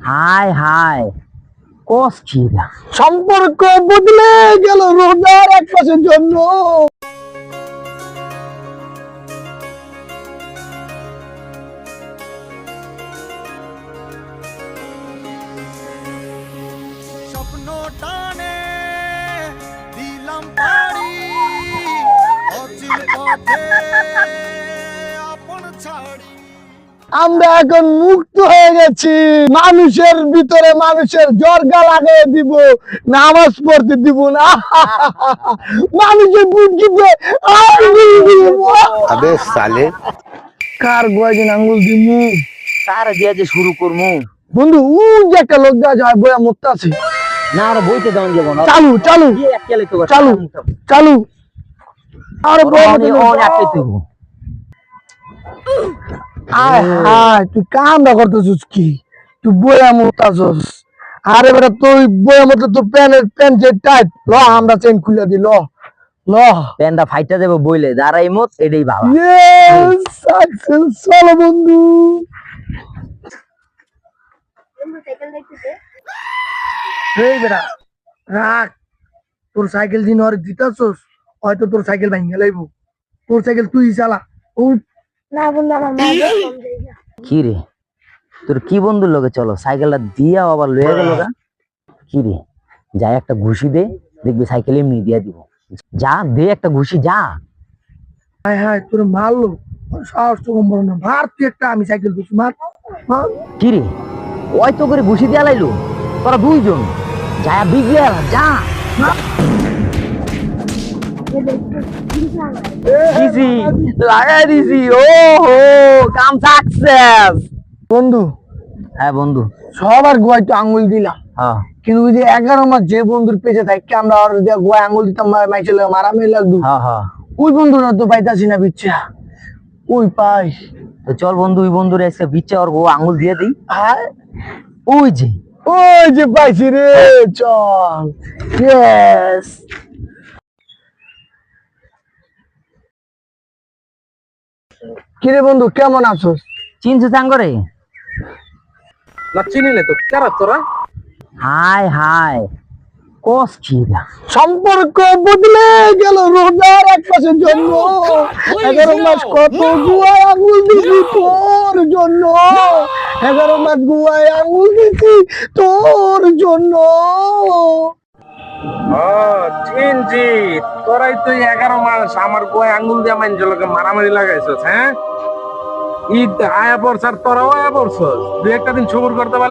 হায় হায় কস কি না সম্পর্ক বদলে গেল রোজার এক মাসের জন্য। স্বপ্ন টানে দিলাম পাড়ি অচিন পথে আপন ছাড়ি। আমরা এখন মুক্ত হয়ে গেছি, মানুষের ভিতরে মানুষের জর্গা লাগিয়ে দিব, নামাজ পড়তে দিব না, মানুষের বুদ্ধিতে আঙ্গুল দিব। अबे साले কার গোয়াজিন আঙ্গুল দিব? তার দিয়া যে শুরু করবো বন্ধু ও যে একটা লোক দেওয়া যায় বইয়া মুক্ত আছে। না আর বইতে দেওয়া যাবো না চালু চালু দিয়ে এক কেলে তো চালু চালু আর আয় হায় তুই কামটা করতেছিস কি? তুই বইয়া মুক্তাছস। আরে বেটা তুই বইয়া মতো তোর প্যান্ট যে টাইট ল আমরা চেন খুলে দি ল ল। প্যান্ডা ফাইটা দেবো বইলে দাঁড়াই মত এটাই ভালো ইয়েস সাকসেস। চলো বন্ধু এই বেটা রাখ তোর সাইকেল দিন আর দিতাছস, হয়তো তোর সাইকেল ভাঙে লাইবো। তোর সাইকেল তুই চালা। ও না বন্ধু আমার মা কম দেই না। কি রে তোর কি বন্ধুর লগে চলো সাইকেলটা দিয়া আবার লয়ে গেল গা। কি রে যাই একটা ঘুষি দে দেখবি সাইকেল এমনি দিয়া দিব। যা দে একটা ঘুষি যা। হায় হায় তোর মারলো, সাহস তো কম বড় না। মার তুই একটা, আমি সাইকেল দিচ্ছি মার মার। কি রে ওই তো করে ঘুষি দিয়া লাইলো তোরা দুইজন যা বিগলে যা। দিছি লাগাই দিছি ও হো কাম সাকসেস। বন্ধু হ্যাঁ বন্ধু সবার গোয়ায় তো আঙ্গুল দিলাম, হ্যাঁ কিন্তু ওই যে 11 মাস যে বন্ধুর পেছে থাকি আমরা আর গোয়ায় আঙ্গুল দিতাম মাইছিল মারামারি লাগতো, হ্যাঁ হ্যাঁ ওই বন্ধুরা তো পাইতাছি না বিচ্ছা। ওই পাই তো চল বন্ধু ওই বন্ধুরে আজকে বিচ্ছে ওর গো আঙ্গুল দিয়ে দিই। হায় ওই যে ওই যে পাইছি রে, চল। ইয়েস কিরে বন্ধু কেমন আছোস? চিনছু চাঙ্গরে? না চিনিলে তো কারা তোরা? হায় হায় কস কি না সম্পর্ক বদলে গেল রোজার এক মাসের জন্য। 11 মাস কত গুয়ায় আঙুল দিছি তোর জন্য, 11 মাস গুয়ায় আঙুল দিছি তোর জন্য। চিনছি তোরাই তুই 11 মাস আমার গোয় আঙ্গুল দিয়ে মানুষগুলোকে মারামারি লাগাইছস। হ্যাঁ ঈদ আয়া পড়ছ আর তোরাও আয়া পড়ছস, দু একটা দিন সবুর করতে পারলে